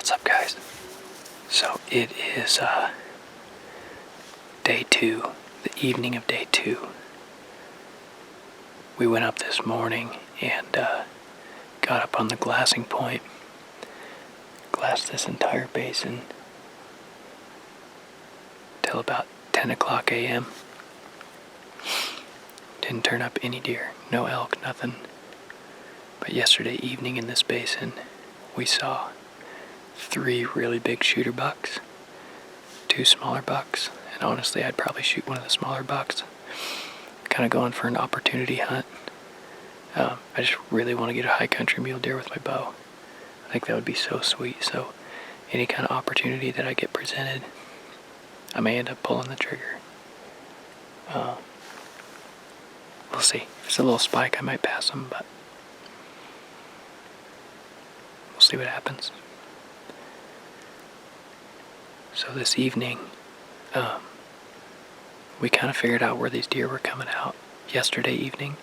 What's up, guys? So it is day 2, the evening of day 2. We went up this morning and got up on the glassing point, glassed this entire basin till about 10 o'clock a.m. Didn't turn up any deer, no elk, nothing. But yesterday evening in this basin, we saw 3 really big shooter bucks, 2 smaller bucks, and honestly I'd probably shoot one of the smaller bucks. Kind of going for an opportunity hunt. I just really want to get a high country mule deer with my bow. I think that would be so sweet. So any kind of opportunity that I get presented, I may end up pulling the trigger. We'll see. If it's a little spike, I might pass them, but we'll see what happens. So this evening, we kind of figured out where these deer were coming out yesterday evening.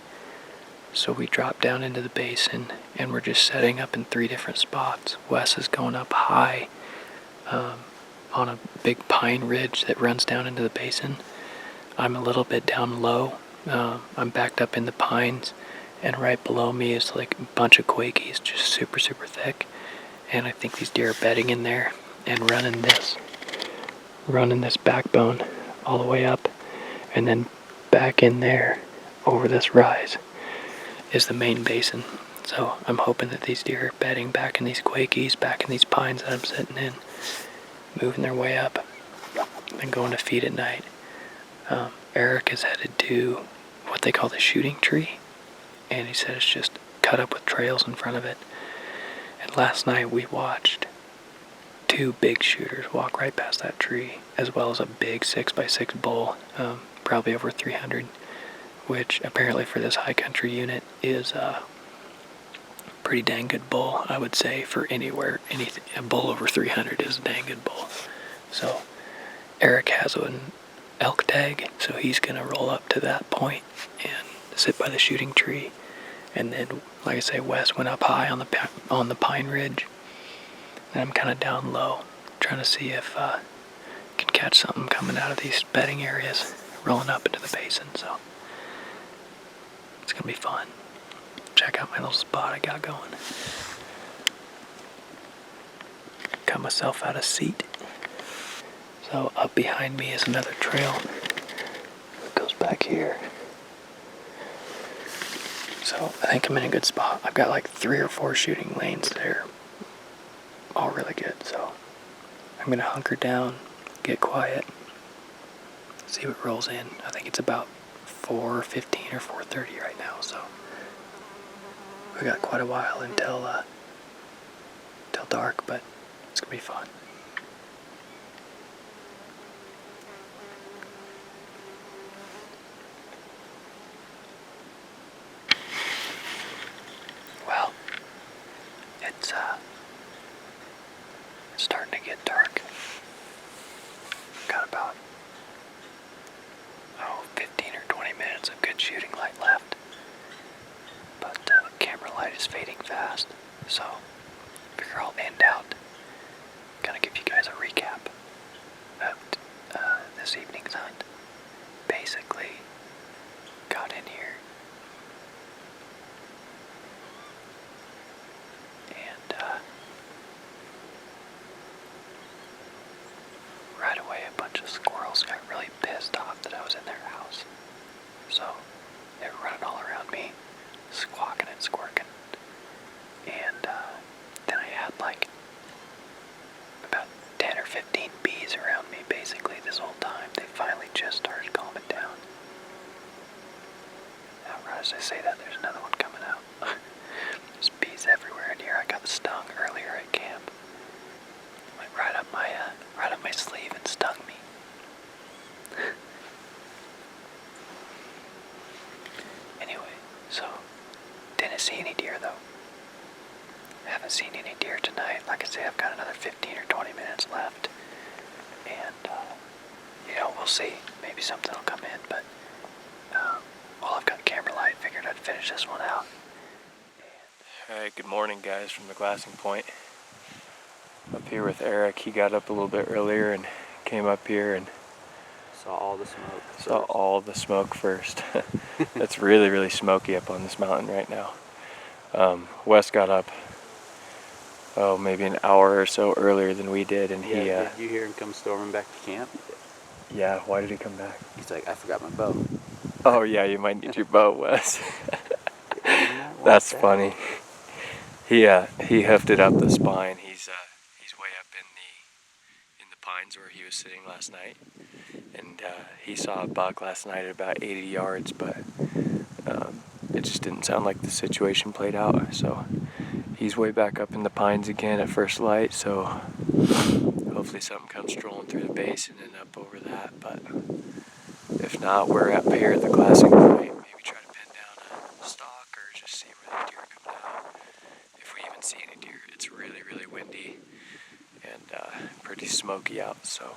So we dropped down into the basin and we're just setting up in 3 different spots. Wes is going up high on a big pine ridge that runs down into the basin. I'm a little bit down low. I'm backed up in the pines, and right below me is like a bunch of quakies, just super, super thick. And I think these deer are bedding in there and running this backbone all the way up, and then back in there over this rise is the main basin. So I'm hoping that these deer are bedding back in these quakies, back in these pines that I'm sitting in, moving their way up and going to feed at night. Eric is headed to what they call the shooting tree, and he said it's just cut up with trails in front of it. And last night we watched 2 big shooters walk right past that tree, as well as a big 6x6 bull, probably over 300, which apparently for this high country unit is a pretty dang good bull. I would say for anything, a bull over 300 is a dang good bull. So Eric has an elk tag, so he's gonna roll up to that point and sit by the shooting tree. And then, like I say, Wes went up high on the pine ridge, and I'm kind of down low, trying to see if I can catch something coming out of these bedding areas, rolling up into the basin. So it's gonna be fun. Check out my little spot I got going. Got myself out of seat. So up behind me is another trail that goes back here. So I think I'm in a good spot. I've got like 3 or 4 shooting lanes there, all really good. So I'm gonna hunker down, get quiet, see what rolls in. I think it's about 4:15 or 4:30 right now. So we got quite a while until dark, but it's gonna be fun. Well, it's starting to get dark. Got about 15 or 20 minutes of good shooting light left. But camera light is fading fast, so I figure I'll end out. Gonna give you guys a recap of this evening's hunt. Basically, got in here and right away a bunch of squirrels got really pissed off that I was in their house. So they were running all around me, squawking and squirking. And then I had like about 10 or 15 bees around me basically this whole time. They finally just started calming down. Now, right as I say that, there's another one coming out. There's bees everywhere in here. I got stung earlier at camp. Went right up my sleeve and stung me. Anyway, so didn't see any deer though. Haven't seen any deer tonight. Like I say, I've got another 15 or 20 minutes left. And, we'll see. Maybe something will come in, but, well, I've got camera light. Figured I'd finish this one out. Alright, good morning, guys, from the glassing point. Up here with Eric, he got up a little bit earlier and came up here and saw all the smoke. saw all the smoke first. It's really, really smoky up on this mountain right now. Wes got up, maybe an hour or so earlier than we did, and did you hear him come storming back to camp? Yeah, why did he come back? He's like, I forgot my bow. Oh yeah, you might need your bow, Wes. That's funny. He hoofed it up the spine. He's way up in the pines where he was sitting last night, and he saw a buck last night at about 80 yards, but it just didn't sound like the situation played out. So he's way back up in the pines again at first light. So hopefully something comes strolling through the basin and up over that. But if not, we're up here at the glassing point. Maybe try to pin down a stalk or just see where the deer are coming out. If we even see any deer, it's really, really windy and pretty smoky out. So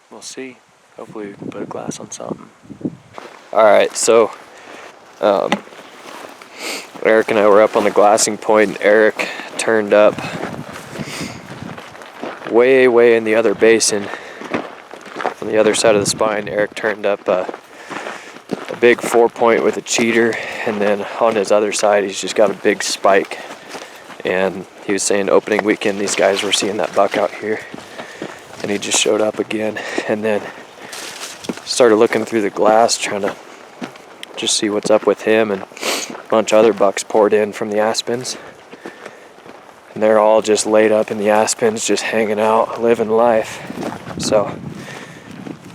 we'll see. Hopefully we can put a glass on something. All right, so Eric and I were up on the glassing point, and Eric turned up way in the other basin. On the other side of the spine, Eric turned up a big 4-point with a cheater, and then on his other side, he's just got a big spike. And he was saying opening weekend, these guys were seeing that buck out here, and he just showed up again, and then started looking through the glass, trying to just see what's up with him, and a bunch of other bucks poured in from the aspens, and they're all just laid up in the aspens, just hanging out, living life. So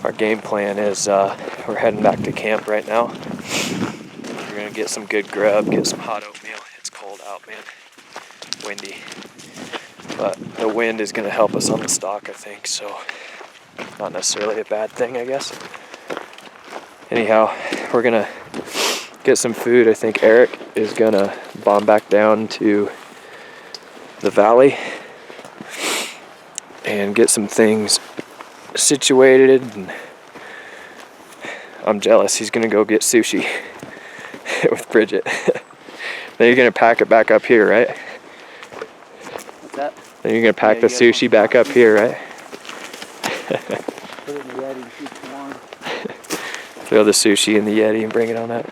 our game plan is we're heading back to camp right now. We're gonna get some good grub, get some hot oatmeal. It's cold out, man, windy, but the wind is gonna help us on the stalk, I think, so not necessarily a bad thing, I guess. Anyhow, we're gonna get some food. I think Eric is gonna bomb back down to the valley and get some things situated, and I'm jealous. He's gonna go get sushi with Bridget. Then you're gonna pack it back up here, right? What's that? Then you're gonna pack the sushi back up here, right? Put it in the Yeti and keep it warm. Throw the sushi in the Yeti and bring it on up.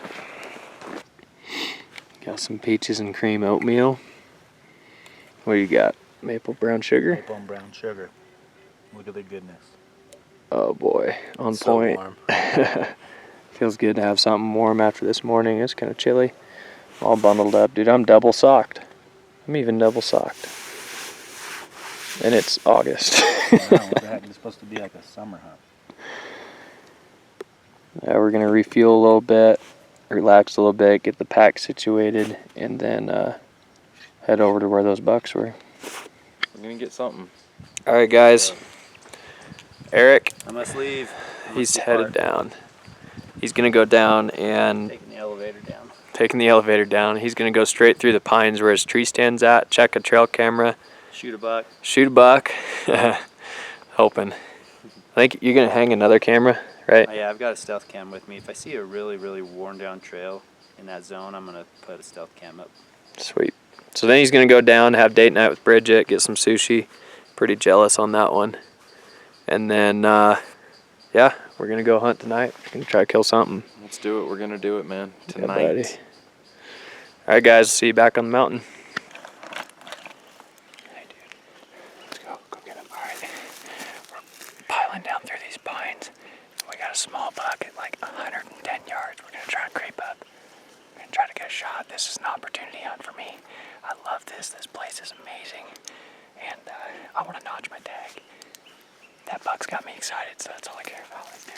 Got some peaches and cream oatmeal. What do you got? Maple brown sugar? Maple and brown sugar. Look at the goodness. Oh boy, on So point. warm. Feels good to have something warm after this morning. It's kind of chilly. All bundled up. Dude, I'm double socked. I'm even double socked. And it's August. What the heck? It's supposed to be like a summer hunt. Yeah, we're gonna refuel a little bit, relax a little bit, get the pack situated, and then head over to where those bucks were. We're gonna get something. All right, guys. Eric, I must leave. he's headed down. He's gonna go down and Taking the elevator down. He's gonna go straight through the pines where his tree stand's at. Check a trail camera. Shoot a buck. Shoot a buck. Hoping. I think you're gonna hang another camera, right? Oh, yeah, I've got a stealth cam with me. If I see a really worn down trail in that zone, I'm gonna put a stealth cam up. Sweet. So then he's gonna go down, have date night with Bridget, get some sushi. Pretty jealous on that one. And then, yeah, we're gonna go hunt tonight. We're gonna try to kill something. Let's do it. We're gonna do it, man. Tonight. Yeah, buddy. All right, guys. See you back on the mountain. Hey, dude. Let's go. Go get him. All right. We're piling down through these pines. We got a small buck at like 110 yards. We're gonna try to creep up. We're gonna try to get a shot. This is an opportunity hunt for me. I love this. This place is amazing, and I want to notch my tag. That buck's got me excited, so that's all I care about. Let's do it.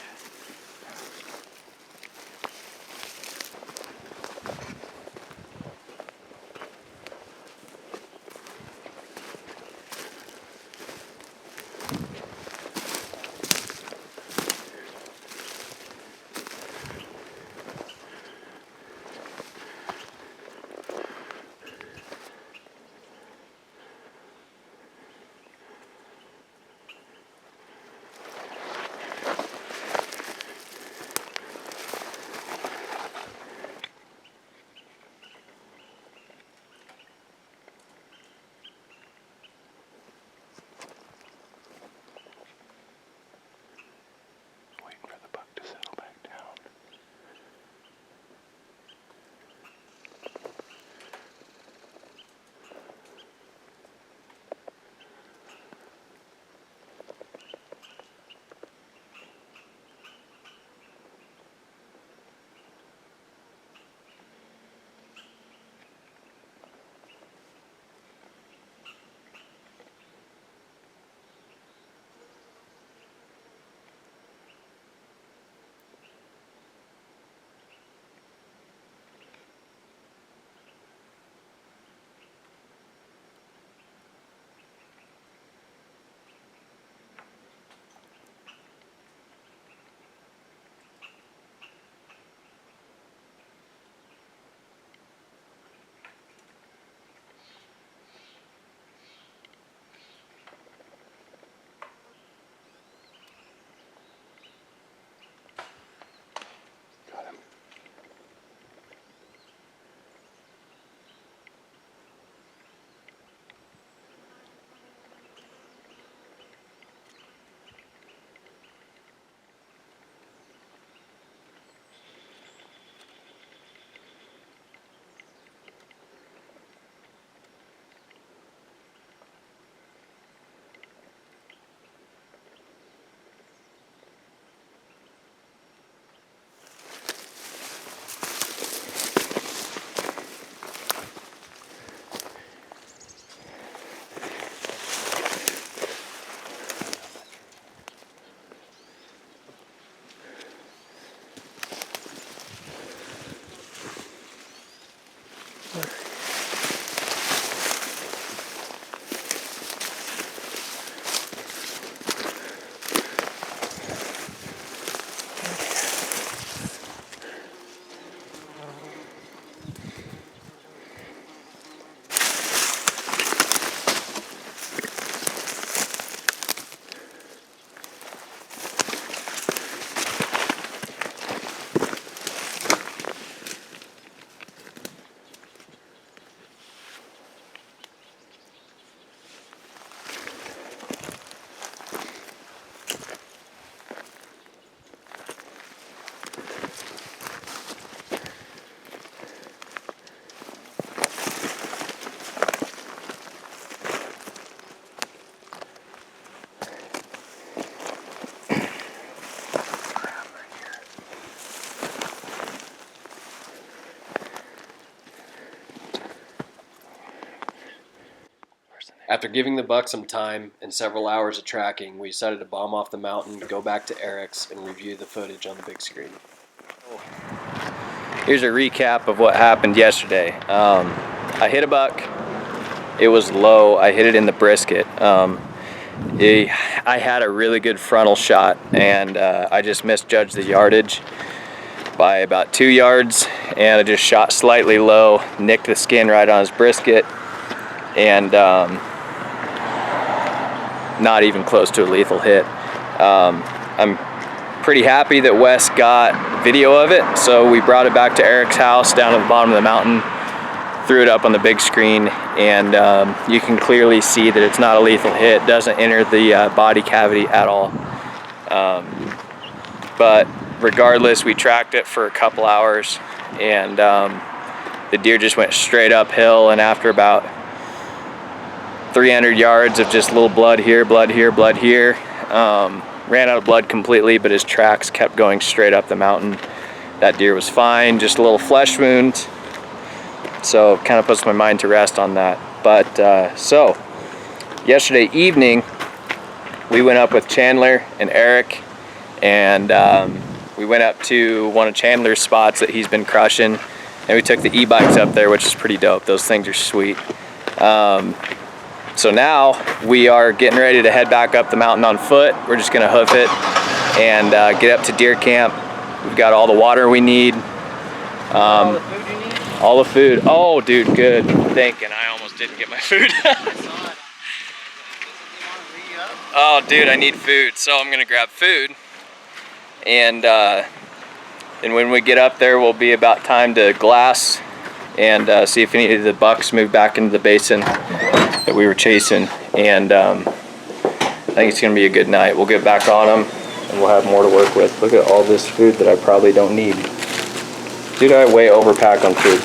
After giving the buck some time and several hours of tracking, we decided to bomb off the mountain, go back to Eric's, and review the footage on the big screen. Here's a recap of what happened yesterday. I hit a buck. It was low. I hit it in the brisket. I had a really good frontal shot, and I just misjudged the yardage by about 2 yards, and I just shot slightly low, nicked the skin right on his brisket, and not even close to a lethal hit. I'm pretty happy that Wes got video of it, so we brought it back to Eric's house down at the bottom of the mountain, threw it up on the big screen, and you can clearly see that it's not a lethal hit. It doesn't enter the body cavity at all. But regardless, we tracked it for a couple hours, and the deer just went straight uphill, and after about 300 yards of just little blood here, blood here, blood here, ran out of blood completely, but his tracks kept going straight up the mountain. That deer was fine, just a little flesh wound, so it kind of puts my mind to rest on that. But so yesterday evening we went up with Chandler and Eric, and we went up to one of Chandler's spots that he's been crushing, and we took the e-bikes up there, which is pretty dope. Those things are sweet. So now we are getting ready to head back up the mountain on foot. We're just gonna hoof it and get up to deer camp. We've got all the water we need. All the food you need? All the food. Oh, dude, good. Thinking I almost didn't get my food. Oh, dude, I need food, so I'm gonna grab food. And when we get up there, will be about time to glass and see if any of the bucks move back into the basin that we were chasing. And I think it's gonna be a good night. We'll get back on them and we'll have more to work with. Look at all this food that I probably don't need. Dude, I way overpack on food.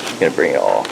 I'm gonna bring it all.